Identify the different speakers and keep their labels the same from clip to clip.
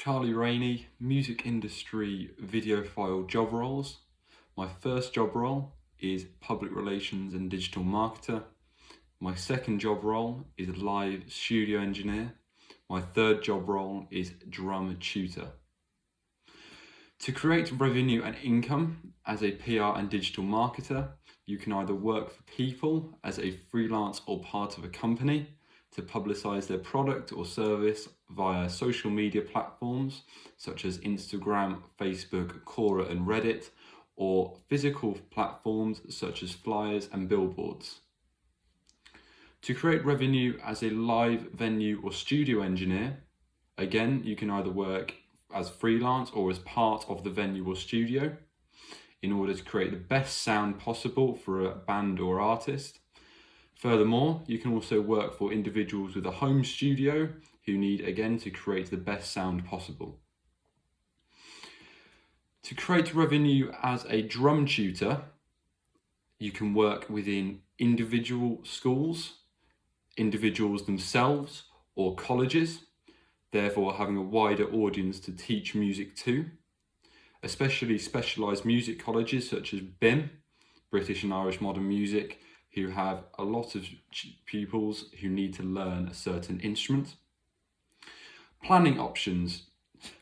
Speaker 1: Charlie Rainey, music industry video file job roles. My first job role is public relations and digital marketer. My second job role is live studio engineer. My third job role is drum tutor. To create revenue and income as a PR and digital marketer, you can either work for people as a freelance or part of a company to publicize their product or service via social media platforms such as Instagram, Facebook, Quora and Reddit, or physical platforms such as flyers and billboards. To create revenue as a live venue or studio engineer, again, you can either work as freelance or as part of the venue or studio in order to create the best sound possible for a band or artist. Furthermore, you can also work for individuals with a home studio who need, again, to create the best sound possible. To create revenue as a drum tutor, you can work within individual schools, individuals themselves, or colleges, therefore having a wider audience to teach music to, especially specialised music colleges such as BIMM, British and Irish Modern Music, who have a lot of pupils who need to learn a certain instrument. Planning options.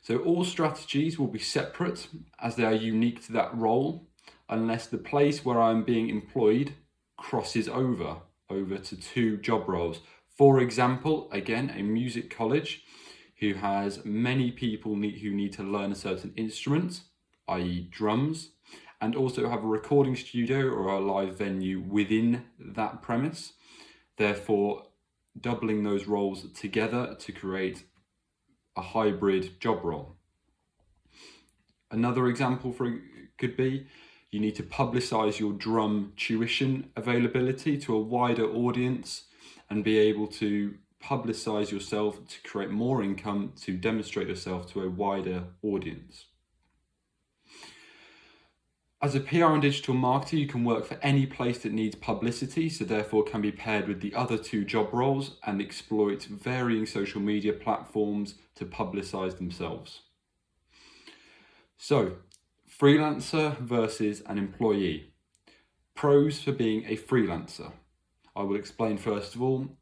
Speaker 1: So all strategies will be separate as they are unique to that role, unless the place where I'm being employed crosses over to two job roles. For example, again, a music college who has many people who need to learn a certain instrument, i.e. drums, and also have a recording studio or a live venue within that premise, therefore doubling those roles together to create a hybrid job role. Another example could be you need to publicize your drum tuition availability to a wider audience and be able to publicize yourself to create more income to demonstrate yourself to a wider audience. As a PR and digital marketer, you can work for any place that needs publicity, so therefore can be paired with the other two job roles and exploit varying social media platforms to publicize themselves. So, freelancer versus an employee. Pros for being a freelancer. I will explain first of all.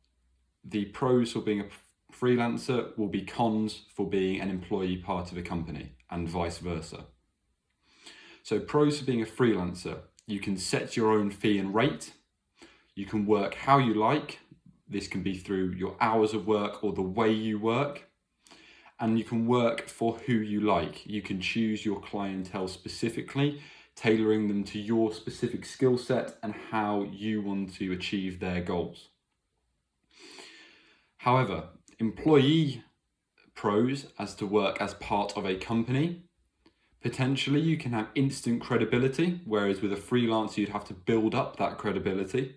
Speaker 1: The pros for being a freelancer will be cons for being an employee part of a company and vice versa. So pros for being a freelancer, you can set your own fee and rate. You can work how you like. This can be through your hours of work or the way you work. And you can work for who you like. You can choose your clientele specifically, tailoring them to your specific skill set and how you want to achieve their goals. However, employee pros as to work as part of a company. Potentially you can have instant credibility, whereas with a freelancer you'd have to build up that credibility.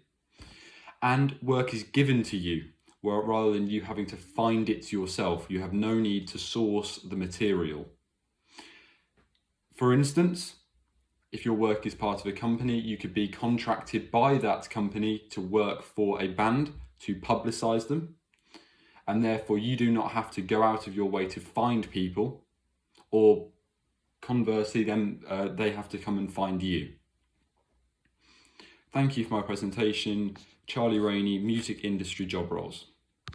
Speaker 1: And work is given to you, rather than you having to find it yourself. You have no need to source the material. For instance, if your work is part of a company, you could be contracted by that company to work for a band to publicize them. And therefore you do not have to go out of your way to find people, or conversely, then they have to come and find you. Thank you for my presentation. Charlie Rainey, music industry job roles.